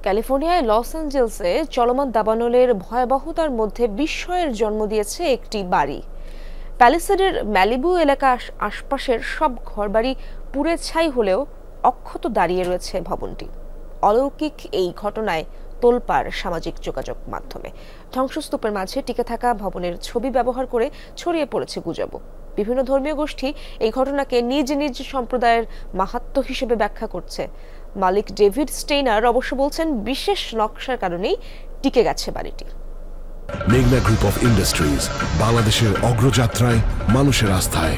ক্যালিফোর্নিয়ায় loss অ্যাঞ্জেলসে চলমান দাবানলের ভয়াবহতার মধ্যে বিস্ময়ের জন্ম দিয়েছে একটি বাড়ি। প্যালিসেডের ম্যালিবু এলাকা আশপাশের সব ঘরবাড়ি পুড়ে ছাই হলেও অক্ষত দাঁড়িয়ে রয়েছে ভবনটি। অলৌকিক এই ঘটনায় তোলপাড় সামাজিক যোগাযোগ মাধ্যমে। ধ্বংসস্তূপের মাঝে টিকে থাকা ভবনের ছবি ব্যবহার করে ছড়িয়ে পড়েছে গুজব। বিভিন্ন ধর্মীয় গোষ্ঠী এই ঘটনাকে নিজ নিজ সম্প্রদায়ের মাহাত্ম্য হিসেবে ব্যাখ্যা করছে। মালিক ডেভিড স্টেইনার অবশ্য বলছেন বিশেষ নকশার কারণেই টিকে গেছে বাড়িটি। মেঘনা গ্রুপ অফ ইন্ডাস্ট্রিজ, বাংলাদেশের অগ্রযাত্রায় মানুষের আস্থায়।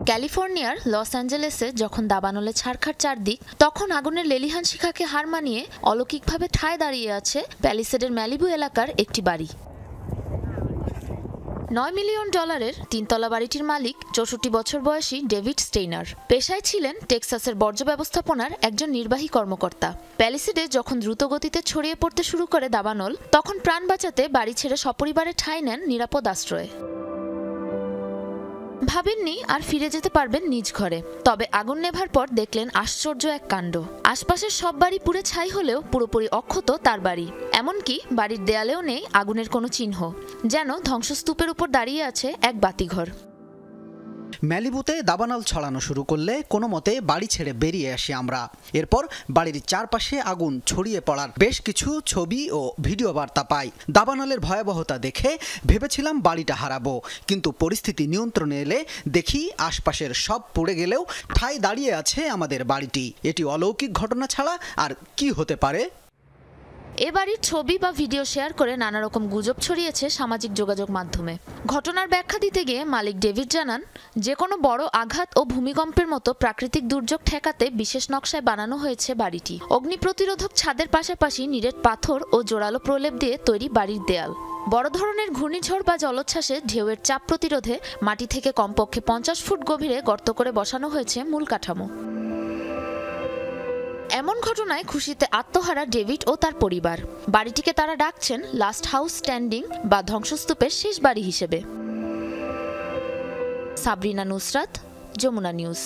ক্যালিফোর্নিয়ার লস অ্যাঞ্জেলেসে যখন দাবানলে ছারখার চারদিক, তখন আগুনের লেলিহান শিখাকে হার মানিয়ে অলৌকিকভাবে ঠায় দাঁড়িয়ে আছে প্যালিসেডের ম্যালিবু এলাকার একটি বাড়ি। $9 মিলিয়ন তিনতলা বাড়িটির মালিক 64 বছর বয়সী ডেভিড স্টেইনার। পেশায় ছিলেন টেক্সাসের বর্জ্য ব্যবস্থাপনার একজন নির্বাহী কর্মকর্তা। প্যালিসেডে যখন দ্রুত গতিতে ছড়িয়ে পড়তে শুরু করে দাবানল, তখন প্রাণ বাঁচাতে বাড়ি ছেড়ে সপরিবারে ঠাঁই নেন নিরাপদ আশ্রয়ে। ভাবেননি আর ফিরে যেতে পারবেন নিজ ঘরে, তবে আগুন নেভার পর দেখলেন আশ্চর্য এক কাণ্ড। আশপাশের সব বাড়ি পুড়ে ছাই হলেও পুরোপুরি অক্ষত তার বাড়ি। এমনকি বাড়ির দেয়ালেও নেই আগুনের কোনো চিহ্ন, যেন ধ্বংসস্তূপের উপর দাঁড়িয়ে আছে এক বাতিঘর। ম্যালিবুতে দাবানল ছড়ানো শুরু করলে কোনো মতে বাড়ি ছেড়ে বেরিয়ে আসি আমরা। এরপর বাড়ির চারপাশে আগুন ছড়িয়ে পড়ার বেশ কিছু ছবি ও ভিডিও বার্তা পাই। দাবানলের ভয়াবহতা দেখে ভেবেছিলাম বাড়িটা হারাবো, কিন্তু পরিস্থিতি নিয়ন্ত্রণে এলে দেখি আশপাশের সব পড়ে গেলেও ঠায় দাঁড়িয়ে আছে আমাদের বাড়িটি। এটি অলৌকিক ঘটনা ছাড়া আর কি হতে পারে? এ বাড়ির ছবি বা ভিডিও শেয়ার করে নানা রকম গুজব ছড়িয়েছে সামাজিক যোগাযোগ মাধ্যমে। ঘটনার ব্যাখ্যা দিতে গিয়ে মালিক ডেভিড জানান, যে কোনো বড় আঘাত ও ভূমিকম্পের মতো প্রাকৃতিক দুর্যোগ ঠেকাতে বিশেষ নকশায় বানানো হয়েছে বাড়িটি। অগ্নি প্রতিরোধক ছাদের পাশাপাশি নিরেট পাথর ও জোরালো প্রলেপ দিয়ে তৈরি বাড়ির দেয়াল। বড় ধরনের ঘূর্ণিঝড় বা জলোচ্ছ্বাসে ঢেউয়ের চাপ প্রতিরোধে মাটি থেকে কমপক্ষে 50 ফুট গভীরে গর্ত করে বসানো হয়েছে মূল কাঠামো। এমন ঘটনায় খুশিতে আত্মহারা ডেভিড ও তার পরিবার। বাড়িটিকে তারা ডাকছেন লাস্ট হাউস স্ট্যান্ডিং বা ধ্বংসস্তূপের শেষ বাড়ি হিসেবে। সাবরিনা নুসরাত, যমুনা নিউজ।